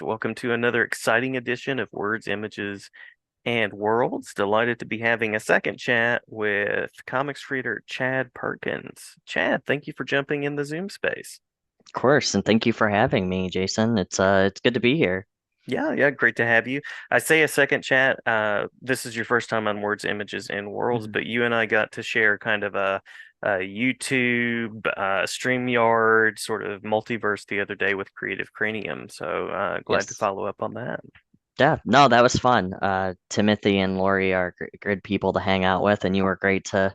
Welcome to another exciting edition of Words, Images, and Worlds. Delighted to be having a second chat with comics reader Chad Perkins. Chad, thank you for jumping in the Zoom space. Of course, and thank you for having me, Jason. It's good to be here. Yeah, great to have you. I say a second chat. This is your first time on Words, Images, and Worlds, Mhm. but you and I got to share kind of a YouTube, StreamYard sort of multiverse the other day with Creative Cranium. So glad to Yes. follow up on that. Yeah, no, that was fun. Timothy and Lori are good people to hang out with, and you were great to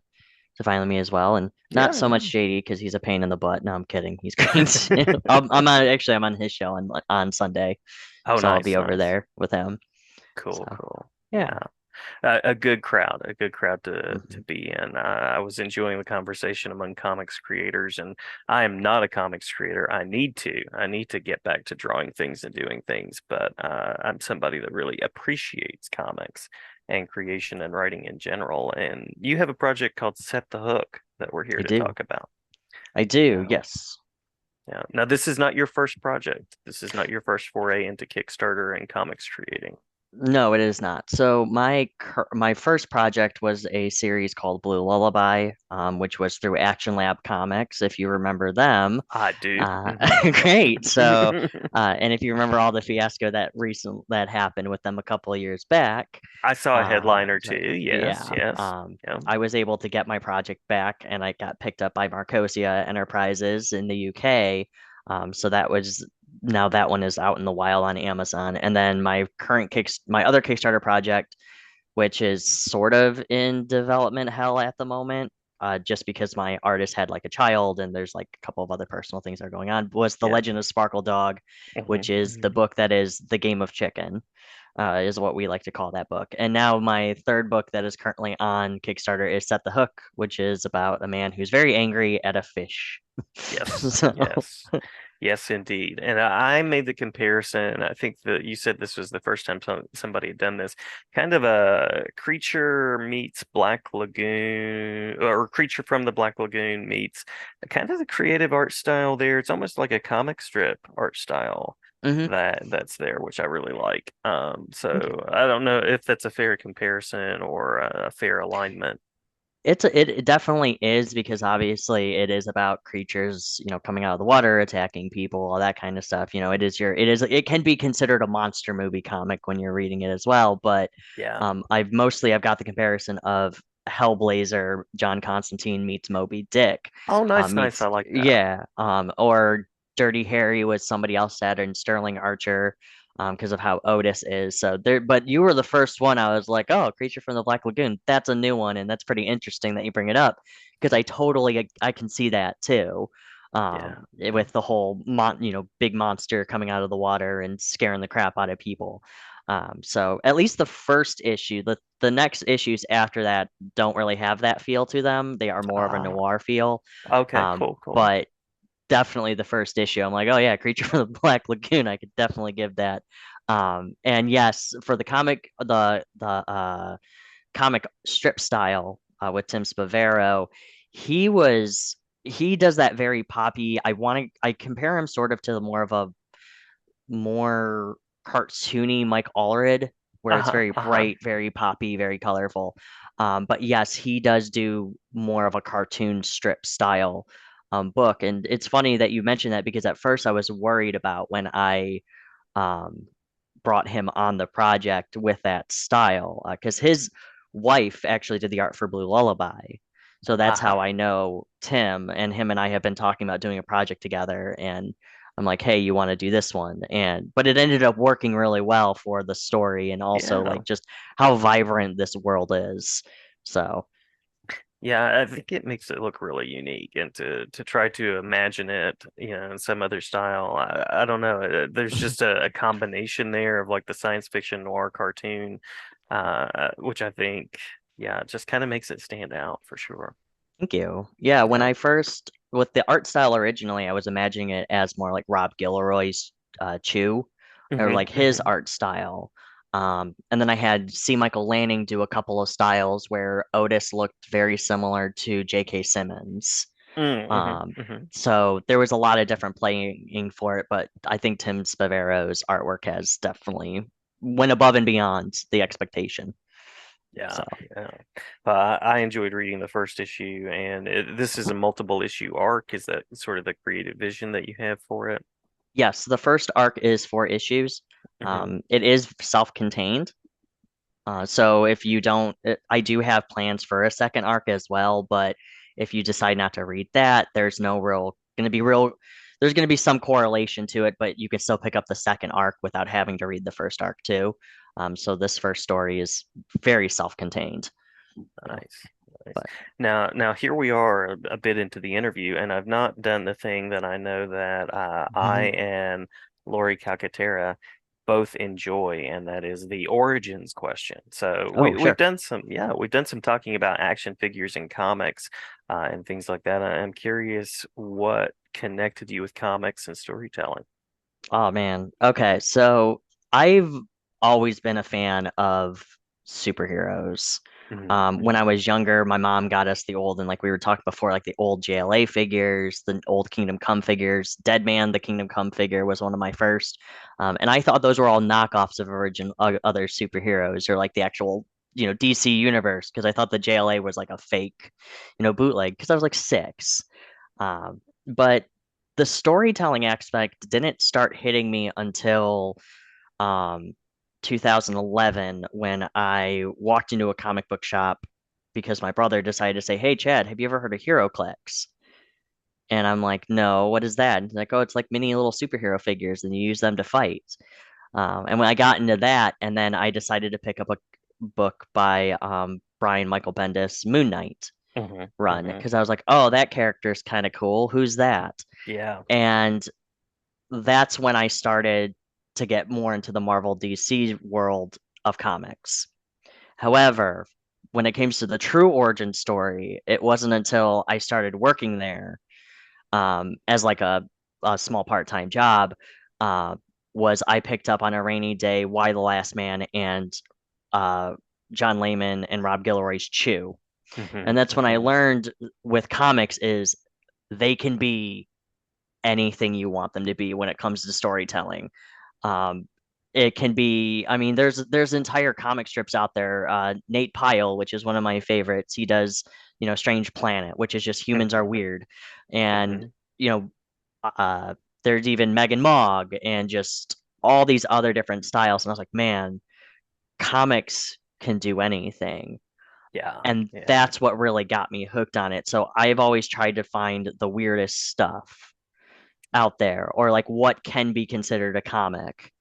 finally meet as well. And not Yeah, so much yeah. JD because he's a pain in the butt. No, I'm kidding. He's great too. I'm on his show on Sunday, Oh, so I'll be nice, over nice. there with him. Cool, So cool. yeah. Yeah. A good crowd to Mhm. be in. I was enjoying the conversation among comics creators, and I am not a comics creator. I need to get back to drawing things and doing things, but I'm somebody that really appreciates comics and creation and writing in general. And you have a project called Set the Hook that we're here I to do. talk about. I do. Yeah. Yes. Yeah. Now, this is not your first project. This is not your first foray into Kickstarter and comics creating. No, it is not. So my first project was a series called Blue Lullaby, which was through Action Lab Comics, if you remember them. I do. Uh, great. So, and if you remember all the fiasco that happened with them a couple of years back, I saw a headline or so two. Yes, yeah, yes. Yeah. I was able to get my project back, and I got picked up by Marcosia Enterprises in the UK. So that was now that one is out in the wild on Amazon. And then my other Kickstarter project, which is sort of in development hell at the moment, just because my artist had like a child and there's like a couple of other personal things that are going on, was The Yeah. Legend of Sparkle Dog, which is the Mhm. book that is the game of chicken, is what we like to call that book. And now my third book that is currently on Kickstarter is Set the Hook, which is about a man who's very angry at a fish. Yes, So yes, yes, indeed. And I made the comparison. I think that you said this was the first time somebody had done this. Kind of a creature meets Black Lagoon, or creature from the Black Lagoon meets kind of the creative art style there. It's almost like a comic strip art style mhm. that's there, which I really like. Thank you. So I don't know if that's a fair comparison or a fair alignment. It definitely is because obviously it is about creatures, coming out of the water, attacking people, all that kind of stuff. It can be considered a monster movie comic when you're reading it as well. But Yeah. I've got the comparison of Hellblazer, John Constantine meets Moby Dick, Oh, nice, nice. meets I like that. yeah, or Dirty Harry was somebody else said, and Sterling Archer because of how Otis is. So there, but you were the first one. I was like, oh, Creature from the Black Lagoon. That's a new one, and that's pretty interesting that you bring it up because I can see that too. Yeah. With the whole big monster coming out of the water and scaring the crap out of people. So at least the first issue, the next issues after that don't really have that feel to them. They are more of a Ah, noir feel. okay, cool, cool. But definitely the first issue. I'm like, oh yeah, Creature from the Black Lagoon. I could definitely give that. And yes, for the comic strip style with Tim Spavero, he was he does that very poppy. I compare him sort of to the more of a more cartoony Mike Allred, where it's Uh-huh, very uh-huh. bright, very poppy, very colorful. But yes, he does do more of a cartoon strip style book. And it's funny that you mentioned that because at first I was worried about when I um, brought him on the project with that style because his wife actually did the art for Blue Lullaby. So that's Uh-huh. how I know Tim, and him and I have been talking about doing a project together. And I'm like, hey, you want to do this one? And but it ended up working really well for the story and also Yeah. like just how vibrant this world is. So Yeah, I think it makes it look really unique and to try to imagine it, in some other style. I don't know. There's just a combination there of like the science fiction noir cartoon, which I think, yeah, just kind of makes it stand out for sure. thank you. Yeah, when Yeah. I first with the art style originally, I was imagining it as more like Rob Guillory's Chew or Hmm, like his hmm. art style. And then I had C. Michael Lanning do a couple of styles where Otis looked very similar to J.K. Simmons. Um, hmm so there was a lot of different playing for it, but I think Tim Spavero's artwork has definitely went above and beyond the expectation. So Yeah, yeah. I enjoyed reading the first issue, and this is a multiple issue arc. Is that sort of the creative vision that you have for it? yes, the first arc is 4 issues. Hmm It is self-contained. So if you don't, I do have plans for a second arc as well, but if you decide not to read that, there's no real going to be real. There's going to be some correlation to it, but you can still pick up the second arc without having to read the first arc too. So this first story is very self-contained. Nice, nice. But Now here we are a bit into the interview, and I've not done the thing that I know that I and Lori Calcaterra both enjoy, and that is the origins question. So oh, we've sure. done some, yeah, we've done some talking about action figures and comics, and things like that. I'm curious what connected you with comics and storytelling. Oh man. Okay, so I've always been a fan of superheroes. When I hmm was younger, my mom got us the old, and like we were talking before, like the old JLA figures, the old Kingdom Come figures. Dead Man, the Kingdom Come figure was one of my first. And I thought those were all knockoffs of original other superheroes or like the actual, DC universe, because I thought the JLA was like a fake, bootleg because I was like 6. But the storytelling aspect didn't start hitting me until um, 2011 when I walked into a comic book shop because my brother decided to say, "Hey, Chad, have you ever heard of HeroClix?" And I'm like, "No, what is that?" And he's like, "Oh, it's like mini little superhero figures, and you use them to fight." And when I got into that, and then I decided to pick up a book by Brian Michael Bendis, Moon Knight hmm run, hmm because I was like, "Oh, that character's kind of cool. Who's that?" Yeah. And that's when I started to get more into the Marvel DC world of comics. However, when it came to the true origin story, it wasn't until I started working there as like a small part-time job, uh, was I picked up on a rainy day Why the Last Man and uh, John Layman and Rob Guillory's Chew. And that's when I hmm learned with comics is they can be anything you want them to be when it comes to storytelling. Um, it can be, I mean, there's entire comic strips out there. Nate Pyle, which is one of my favorites, he does, Strange Planet, which is just humans are hmm weird, and hmm you know, there's even Megan Mogg and just all these other different styles. And I was like, man, comics can do anything. Yeah. And Yeah. that's what really got me hooked on it. So I've always tried to find the weirdest stuff out there or like what can be considered a comic.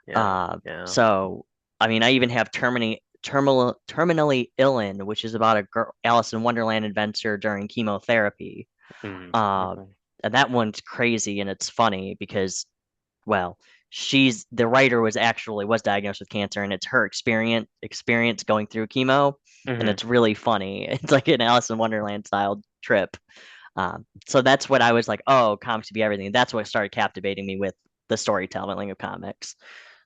Yeah. Yeah. So I mean, I even have Terminally Illin, which is about a girl, Alice in Wonderland adventure during chemotherapy. Mm, Uh, mhm, and that one's crazy and it's funny because, well, she's the writer was diagnosed with cancer and it's her experience going through chemo, and mhm. it's really funny. It's like an Alice in Wonderland style trip. So that's what I was like, oh, comics to be everything. That's what started captivating me with the storytelling of comics.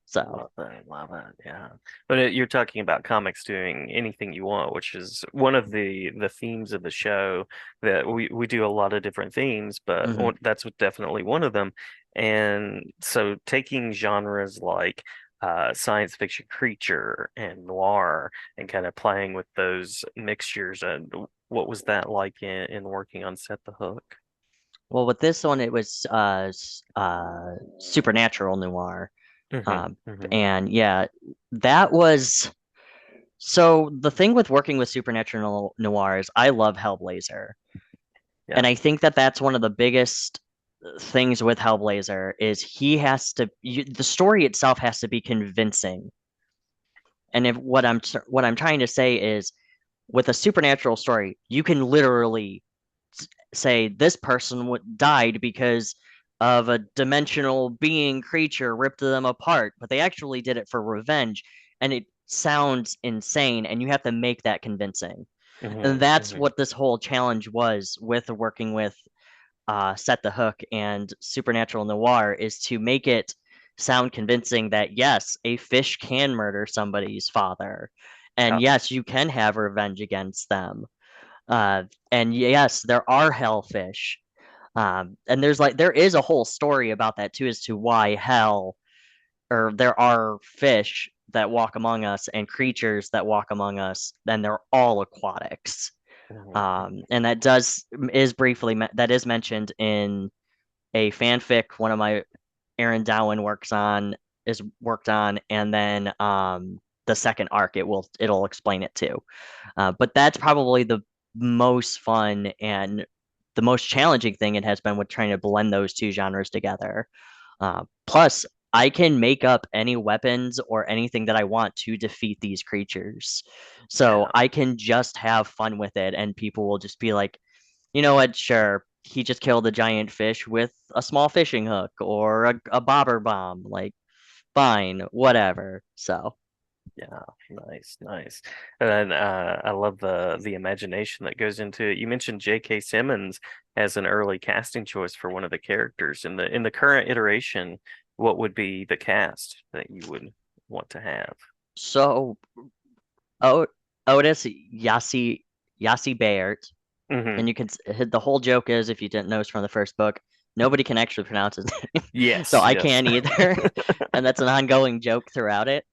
So, Love that, love that. Yeah, but you're talking about comics doing anything you want, which is one of the themes of the show. That we do a lot of different themes, but mhm. that's definitely one of them. And so taking genres like science fiction, creature, and noir, and kind of playing with those mixtures. And what was that like in working on Set the Hook? Well, with this one, it was supernatural noir. hmm Um, hmm and yeah, that was so the thing with working with supernatural noir is I love Hellblazer. Yeah. And I think that that's one of the biggest things with Hellblazer is the story itself has to be convincing. And if what I'm trying to say is with a supernatural story, you can literally say this person died because of a dimensional being creature ripped them apart, but they actually did it for revenge, and it sounds insane, and you have to make that convincing. And hmm that's hmm what this whole challenge was with working with Set the Hook and Supernatural Noir is to make it sound convincing that yes, a fish can murder somebody's father, and Yeah. yes, you can have revenge against them. Uh, and yes, there are hellfish. And there is a whole story about that too, as to why hell or there are fish that walk among us and creatures that walk among us, and they're all aquatics. Mhm. And that does is briefly that is mentioned in a fanfic one of my Aaron Dowan worked on, and then the second arc it'll explain it too. But that's probably the most fun and the most challenging thing it has been with trying to blend those two genres together. Plus, I can make up any weapons or anything that I want to defeat these creatures. So Yeah. I can just have fun with it, and people will just be like, you know what, sure, he just killed a giant fish with a small fishing hook or a bobber bomb. Like, fine, whatever. So, Yeah, nice, nice. And I love the imagination that goes into it. You mentioned J.K. Simmons as an early casting choice for one of the characters in the current iteration. What would be the cast that you would want to have? so o- Otis Yasi Bayert, Hmm. and you can the whole joke is if you didn't know it's from the first book, nobody can actually pronounce his name, so Yes, I yes. can't either, and that's an ongoing joke throughout it.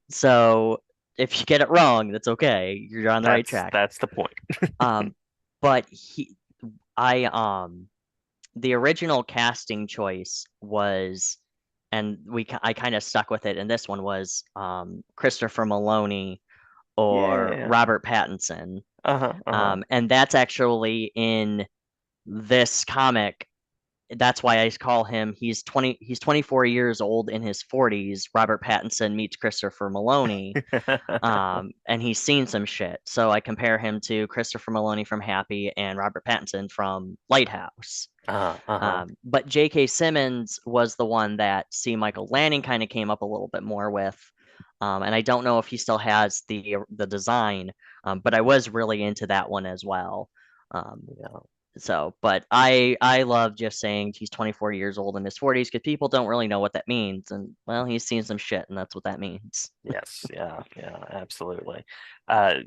So if you get it wrong, that's okay. You're on the right track. That's the point. Um, but I the original casting choice was, and I kind of stuck with it, and this one was Christopher Maloney or Yeah. Robert Pattinson. Uh-huh. Uh-huh. And that's actually in this comic. That's why I call him. He's 24 years old in his 40s. Robert Pattinson meets Christopher Maloney, and he's seen some shit. So I compare him to Christopher Maloney from Happy and Robert Pattinson from Lighthouse. Uh-huh. Uh-huh. But J.K. Simmons was the one that C. Michael Lanning kind of came up a little bit more with. And I don't know if he still has the design, but I was really into that one as well. Um, Yeah. but I love just saying he's 24 years old in his 40s because people don't really know what that means, and well, he's seen some shit, and that's what that means. Yes, yeah, yeah, absolutely.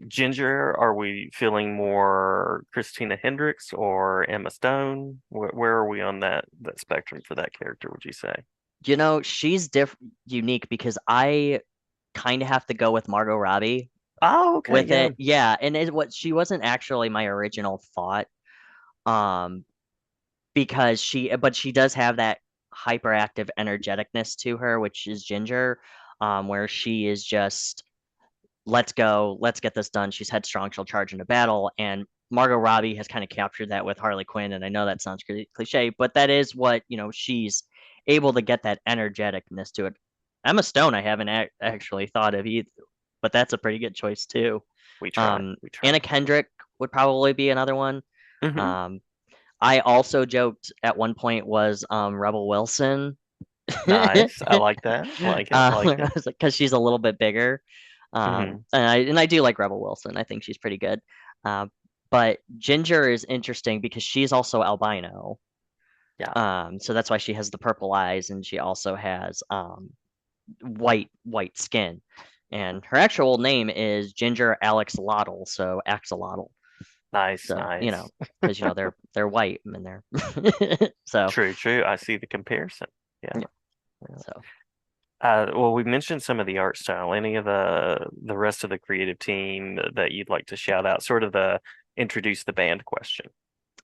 Ginger, are we feeling more Christina Hendricks or Emma Stone? Where are we on that spectrum for that character, would you say? You know, she's unique because I kind of have to go with Margot Robbie Oh, okay, with yeah. it. Yeah, and what she wasn't actually my original thought. Um, because but she does have that hyperactive energeticness to her, which is Ginger, where she is just let's go, let's get this done. She's headstrong, she'll charge into battle, and Margot Robbie has kind of captured that with Harley Quinn, and I know that sounds cliche, but that is what she's able to get that energeticness to it. Emma Stone, I haven't actually thought of either, but that's a pretty good choice too. We try, we Anna try. Kendrick would probably be another one. Hmm. Um, I also joked at one point was Rebel Wilson. Nice. I like that. Like it, like I it. was like, because she's a little bit bigger. Hmm. And I do like Rebel Wilson. I think she's pretty good. Uh, but Ginger is interesting because she's also albino. Yeah. So that's why she has the purple eyes, and she also has white skin. And her actual name is Ginger Alex Lottle, so Axolotl. Nice, So nice. because they're white and they're so True, true. I see the comparison. Yeah. yeah. Yeah. So Well, we mentioned some of the art style. Any of the rest of the creative team that you'd like to shout out? Sort of the introduce the band question.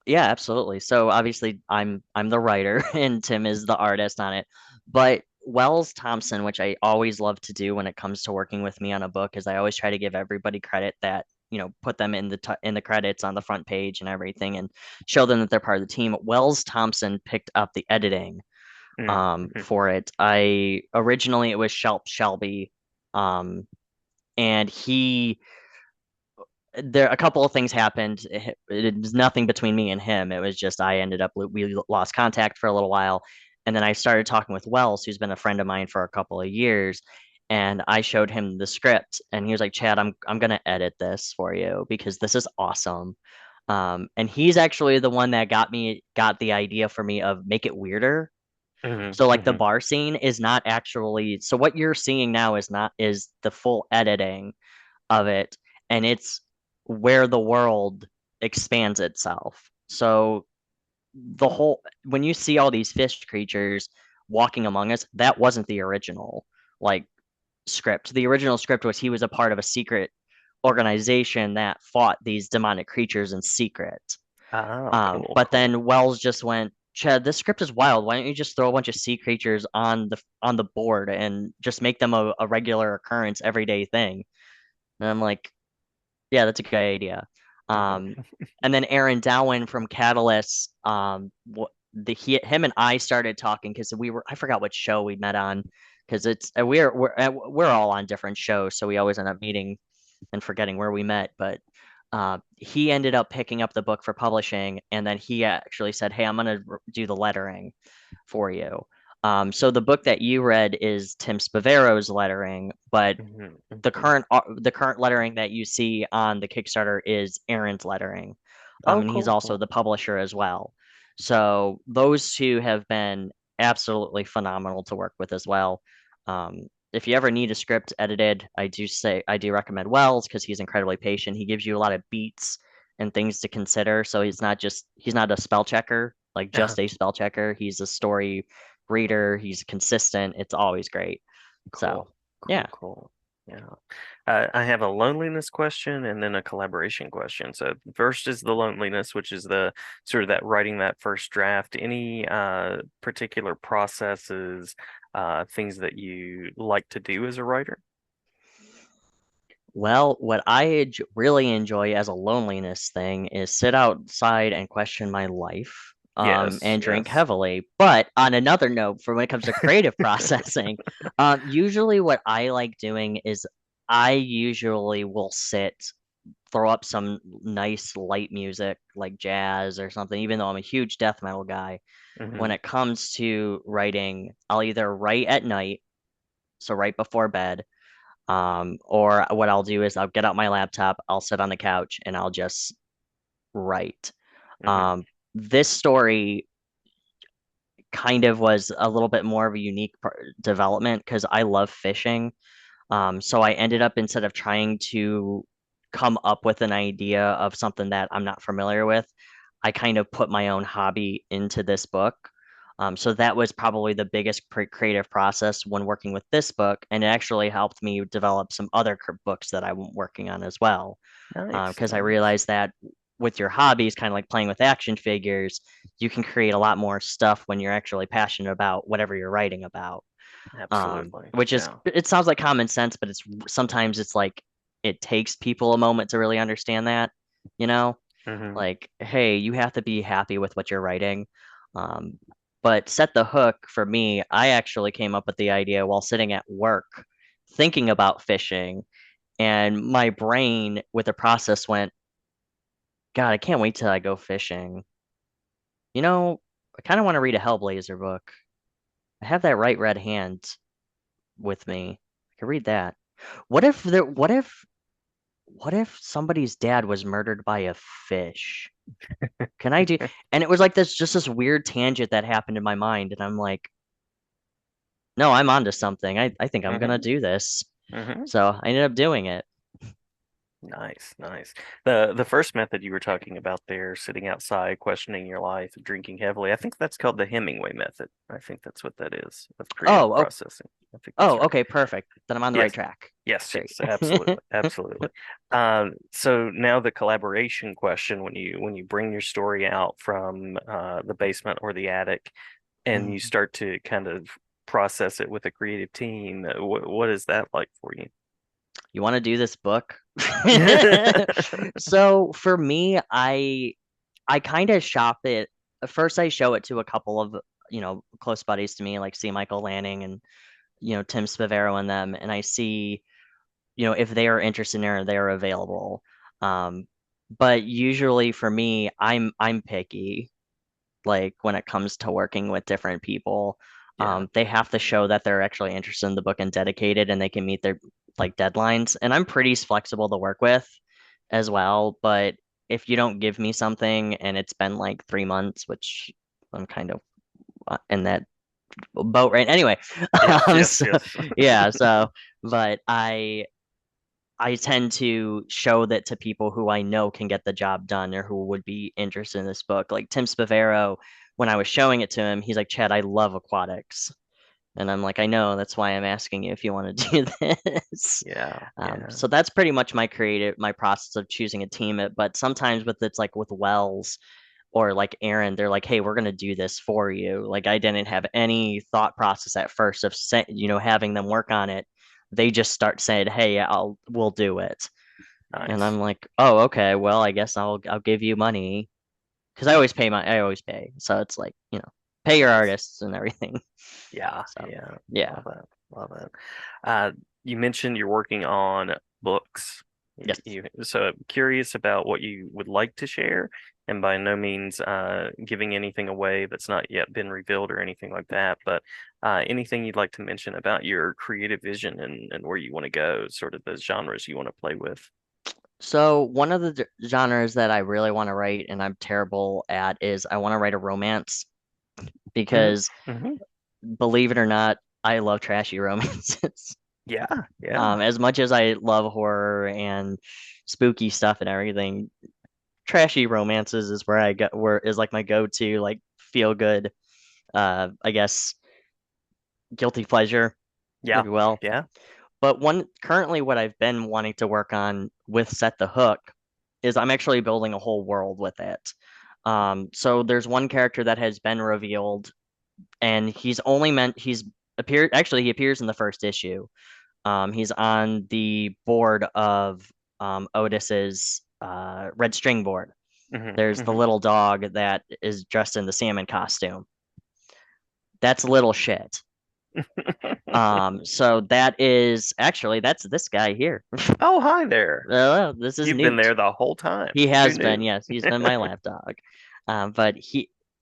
yeah, absolutely. So obviously I'm the writer and Tim is the artist on it. But Wells Thompson, which I always love to do when it comes to working with me on a book, is I always try to give everybody credit that, put them in in the credits on the front page and everything and show them that they're part of the team. Wells Thompson picked up the editing Mm-hmm. for it. I originally it was Shelby um and he there a couple of things happened. It was nothing between me and him. It was just I ended up we lost contact for a little while, and then I started talking with Wells, who's been a friend of mine for a couple of years, and I showed him the script, and he was like, "Chad, I'm gonna edit this for you because this is awesome." And he's actually the one that got the idea for me of make it weirder. So Mm-hmm. like the Mm-hmm. bar scene is not actually so what you're seeing now is not is the full editing of it, and it's where the world expands itself. So the whole when you see all these fish creatures walking among us, that wasn't the original like script. The original script was he was a part of a secret organization that fought these demonic creatures in secret. Oh, cool, But cool. then Wells just went, Chad, this script is wild. Why don't you just throw a bunch of sea creatures on the board and just make them a regular occurrence, everyday thing? And I'm like, yeah, that's a good idea. Um, Hmm. and then Aaron Dowen from Catalyst, him and I started talking because we were I forgot what show we met on because it's we're all on different shows, so we always end up meeting and forgetting where we met. But he ended up picking up the book for publishing, and then he actually said, "Hey, I'm gonna do the lettering for you." So the book that you read is Tim Spavero's lettering, but Hmm. the Hmm. current lettering that you see on the Kickstarter is Aaron's lettering, Oh, and he's cool, also cool. the publisher as well. So those two have been absolutely phenomenal to work with as well. If you ever need a script edited, I do recommend Wells because he's incredibly patient. He gives you a lot of beats and things to consider. So he's not a spell checker, like Uh-huh. just a spell checker. He's a story reader. He's consistent. It's always great. So Cool, yeah. cool, cool. Yeah. I have a loneliness question and then a collaboration question. So first is the loneliness, which is the sort of that writing that first draft. Any particular processes, things that you like to do as a writer? Well, what really enjoy as a loneliness thing is sit outside and question my life, Yes, and drink yes. heavily. But on another note, for when it comes to creative processing, usually what I like doing is I usually will throw up some nice light music like jazz or something, even though I'm a huge death metal guy. When Hmm. it comes to writing, I'll either write at night, so right before bed, or what I'll do is I'll get out my laptop, I'll sit on the couch, and I'll just write. Hmm. Um, this story kind of was a little bit more of a unique development because I love fishing. So I ended up instead of trying to come up with an idea of something that I'm not familiar with, I kind of put my own hobby into this book. So that was probably the biggest creative process when working with this book, and it actually helped me develop some other books that I'm working on as well. Nice, Because I nice. realized that with your hobbies, kind of like playing with action figures, you can create a lot more stuff when you're actually passionate about whatever you're writing about. Absolutely. Which is Yeah. it sounds like common sense, but it's sometimes it's like it takes people a moment to really understand that, you know? Hmm. Like, hey, you have to be happy with what you're writing. Um, but set the hook for me, I actually came up with the idea while sitting at work thinking about fishing, and my brain with the process went, God, I can't wait till I go fishing. You know, I kind of want to read a Hellblazer book. I have that right red hand with me. I could read that. What if somebody's dad was murdered by a fish? Can I do? And it was like this weird tangent that happened in my mind, and I'm like, no, I'm onto something. I think I'm gonna Hmm. do this. Hmm. So I ended up doing it. Nice, nice. The first method you were talking about there, sitting outside, questioning your life, drinking heavily, I think that's called the Hemingway method. I think that's what that is of creative Oh, oh, processing. I think that's oh, right. okay, perfect. Then I'm on the right Yes, track. yes, Great. yes, absolutely, absolutely. So now the collaboration question, when you bring your story out from the basement or the attic and you Mhm. start to kind of process it with a creative team, what is that like for you? You want to do this book? So for me, I kind of shop it. First, I show it to a couple of close buddies to me, like C. Michael Lanning and Tim Spavero and them, and I see if they are interested in it or they're available. Um, but usually for me, I'm picky. Like when it comes to working with different people, Yeah, they have to show that they're actually interested in the book and dedicated, and they can meet their like deadlines. And I'm pretty flexible to work with as well. But if you don't give me something and it's been like 3 months, which I'm kind of in that boat right anyway. yes, yes, So, yes. yeah, so but I I tend to show that to people who I know can get the job done or who would be interested in this book. Like Tim Spavero, when I was showing it to him, he's like, Chad, I love aquatics. And I'm like, I know, that's why I'm asking you if you want to do this. Yeah, yeah, So that's pretty much my process of choosing a team. But sometimes with it's like with Wells or like Aaron, they're like, hey, we're gonna do this for you. Like I didn't have any thought process at first of having them work on it. They just start saying, hey, we'll do it. And nice. I'm like, oh, okay, well, I guess I'll give you money because I always pay. So it's like, pay your Nice. artists and everything. Yeah, So yeah. yeah. Love it. Love it. Uh, you mentioned you're working on books. Yes. So I'm curious about what you would like to share, and by no means giving anything away that's not yet been revealed or anything like that, but anything you'd like to mention about your creative vision and where you want to go, sort of the genres you want to play with. So one of the genres that I really want to write and I'm terrible at is I want to write a romance Hmm. because Hmm. believe it or not, I love trashy romances. Yeah, yeah. As much as I love horror and spooky stuff and everything, trashy romances is where is like my go-to, like feel good, I guess guilty pleasure, if Yeah, you will. yeah. But one currently what I've been wanting to work on with Set the Hook is I'm actually building a whole world with it. So there's one character that has been revealed, and he appears in the first issue. He's on the board of Otis's red string board. Hmm. There's the Hmm. little dog that is dressed in the salmon costume. That's little shit. So that's this guy here. Oh, hi there. This is You've been Newt. there the whole time. He Who has been, knew? yes, he's been my lap dog. But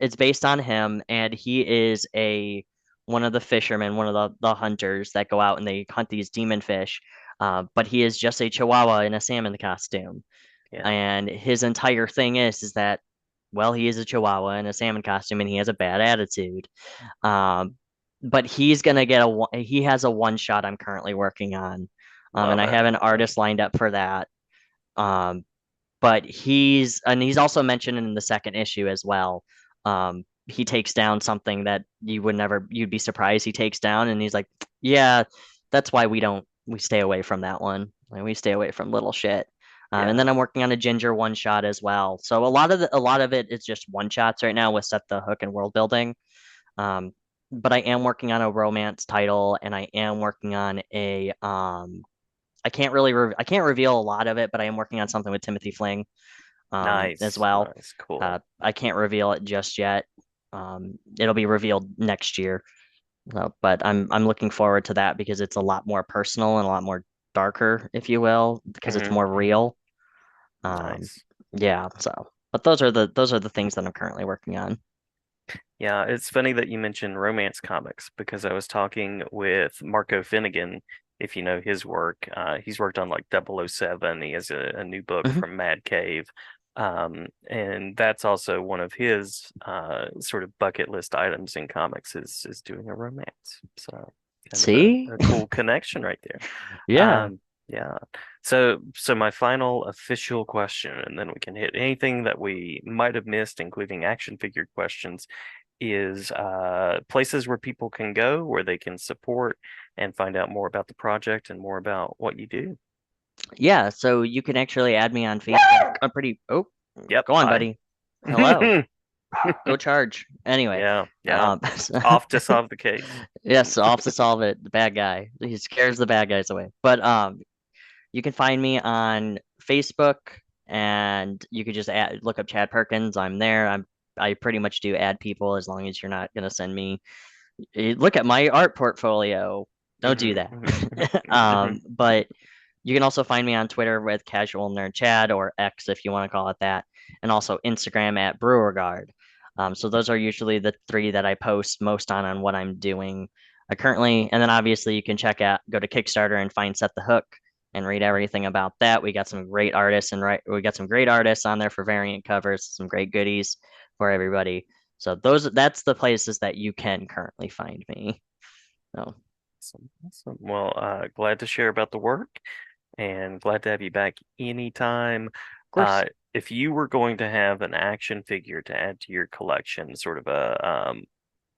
it's based on him, and he is a one of the fishermen, one of the hunters that go out and they hunt these demon fish. But he is just a chihuahua in a salmon costume, Yeah. and his entire thing is that, well, he is a chihuahua in a salmon costume, and he has a bad attitude. Um, but he has a one shot I'm currently working on, and Love I it. have an Love it. artist lined up for that. Um, but he's also mentioned in the second issue as well. He takes down something that you'd be surprised he takes down, and he's like, yeah, that's why we stay away from that one. Like, we stay away from little shit. And then Yeah. I'm working on a ginger one shot as well. So a lot of it is just one shots right now with set the hook and world building. Um, but I am working on a romance title, and I am working on a I can't reveal a lot of it, but I am working on something with Timothy Fling as Nice. well. Nice. Cool. I can't reveal it just yet. It'll be revealed next year, but I'm looking forward to that because it's a lot more personal and a lot more darker, if you will, because it's Hmm. more Hmm. real. Um, Nice. yeah. So, but those are the things that I'm currently working on. Yeah, it's funny that you mentioned romance comics because I was talking with Marco Finnegan, if you know his work. He's worked on like 007. He has a new book Mhm. from Mad Cave. And that's also one of his sort of bucket list items in comics is doing a romance. So kind of See? a cool connection right there. Yeah. Yeah. So my final official question, and then we can hit anything that we might have missed, including action figure questions is places where people can go where they can support and find out more about the project and more about what you do. Yeah. So you can actually add me on Facebook. Oh, Yep. go on, Hi. buddy. Hello. Go charge. Anyway, Yeah. Yeah. um, Off to solve the case. yes, off to solve it. The bad guy. He scares the bad guys away. But you can find me on Facebook, and you could just look up Chad Perkins. I'm there. I pretty much do add people as long as you're not gonna send me. Look at my art portfolio. Don't do Hmm. that. Hmm. Hmm. But you can also find me on Twitter with Casual Nerd Chad or X if you want to call it that, and also Instagram at Brewerguard. So those are usually the three that I post most on what I'm doing currently. And then obviously you can go to Kickstarter and find Set the Hook and read everything about that. We got some great artists we got some great artists on there for variant covers, some great goodies for everybody. So that's the places that you can currently find me. So Awesome. Awesome. Well, glad to share about the work. and glad to have you back anytime. Of course. If you were going to have an action figure to add to your collection, sort of a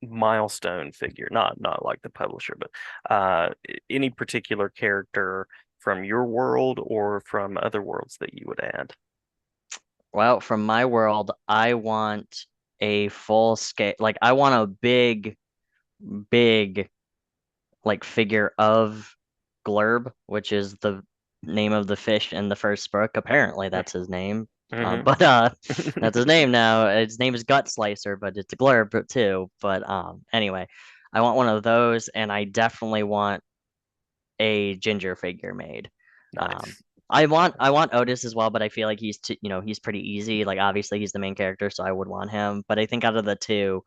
milestone figure, not like the publisher, but any particular character from your world or from other worlds that you would add? Well, from my world, I want a full scale, like I want a big like figure of Glurb, which is the name of the fish in the first book. Apparently, that's his name. Hmm. But that's his name now. His name is Gut Slicer, but it's a Glurb too. But anyway, I want one of those, and I definitely want a ginger figure made. Um, Nice, I nice. want Otis as well, but I feel like he's pretty easy. Like obviously he's the main character, so I would want him. But I think out of the two,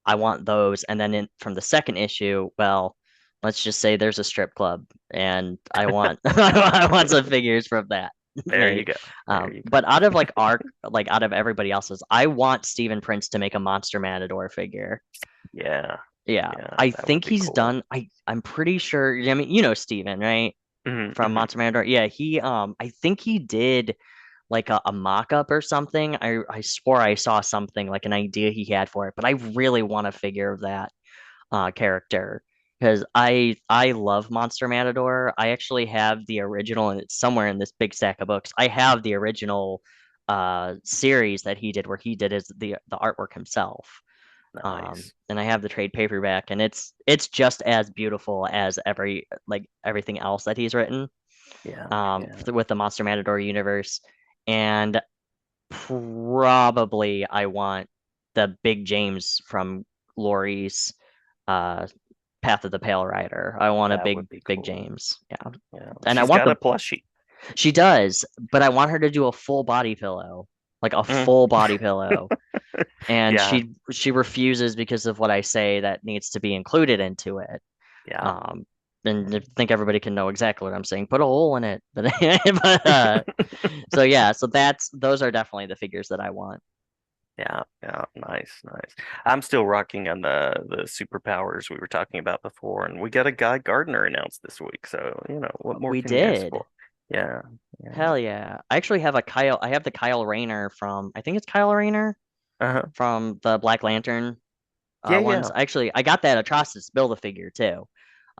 I want those. And then from the second issue, well, let's just say there's a strip club, and I want I want some figures from that There you made. go. There you But out of out of everybody else's, I want Stephen Prince to make a Monster Matador figure. go. Yeah, Yeah, yeah, I that would think be he's cool. done. I'm pretty sure. I mean, you know Steven, right? Hmm. From Hmm. Monster Matador. Yeah, he I think he did like a mock-up or something. I swore I saw something like an idea he had for it, but I really want a figure of that character because I love Monster Matador. I actually have the original, and it's somewhere in this big stack of books. I have the original series that he did where he did the artwork himself. Nice. And I have the trade paperback, and it's just as beautiful as everything else that he's written Yeah, yeah. with the Monster Matador universe. And probably I want the Big James from Laurie's uh Path of the Pale Rider. I want a That would be big cool. James. Yeah. Yeah, And I she's want got the a plushie. she does, but I want her to do a full body pillow. Like a Mm. full body pillow. And Yeah, she refuses because of what I say that needs to be included into it. yeah. Um, and I think everybody can know exactly what I'm saying. Put a hole in it. But so yeah, so those are definitely the figures that I want. Yeah, yeah, nice, nice. I'm still rocking on the superpowers we were talking about before, and we got a Guy Gardner announced this week. So, what more We can you ask did. for? Yeah, yeah. Hell yeah. I actually have I have the Kyle Rayner from I think it's Kyle Rayner Uh-huh. from the Black Lantern Yeah, ones. yeah. Actually, I got that Atrocitus build a figure too.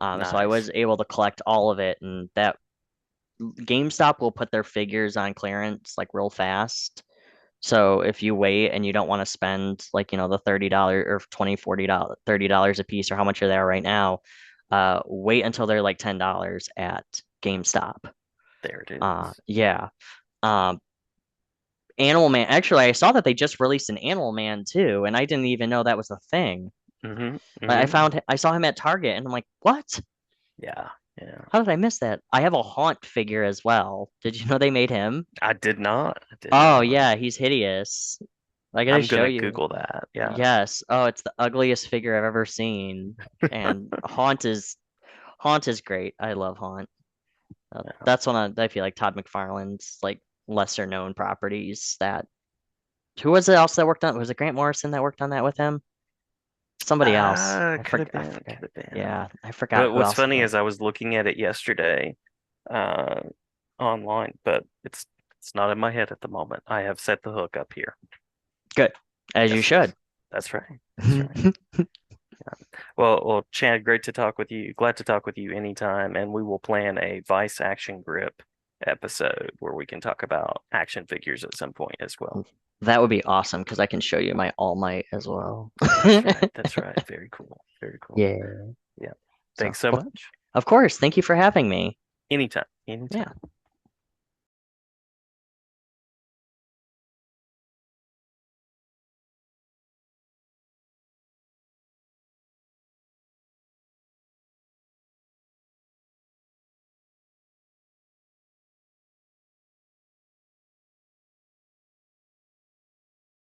So I Nice. was able to collect all of it, and that GameStop will put their figures on clearance like real fast. So if you wait and you don't want to spend like, the $30 or 20, $40, $30 a piece or how much are they right now, wait until they're like $10 at GameStop. There it is. Yeah. Um, Animal Man. Actually, I saw that they just released an Animal Man too, and I didn't even know that was a thing. Mm-hmm. I Mm-hmm. I saw him at Target, and I'm like, what? Yeah, yeah. How did I miss that? I have a Haunt figure as well. Did you know they made him? I did not. I did Oh not. yeah, he's hideous. I gotta I'm show gonna you. Google that. Yeah. Yes. Oh, it's the ugliest figure I've ever seen. And Haunt is great. I love Haunt. Yeah. That's one I feel like Todd McFarlane's like lesser known properties that who was it else that worked on? Was it Grant Morrison that worked on that with him? Somebody else. Could have I been, forgot. could have been. Yeah, I forgot But who what's else it funny was. is I was looking at it yesterday, uh, online, but it's not in my head at the moment. I have set the hook up here. Good, as you Yes, should. that's right. That's right. Well, Chad, great to talk with you. Glad to talk with you anytime, and we will plan a Vice Action Grip episode where we can talk about action figures at some point as well. That would be awesome because I can show you my All Might as well. That's right. That's right. Very cool. Very cool. Yeah. Yeah. So, Thanks so well, much. of course, thank you for having me. Anytime. Anytime. Yeah.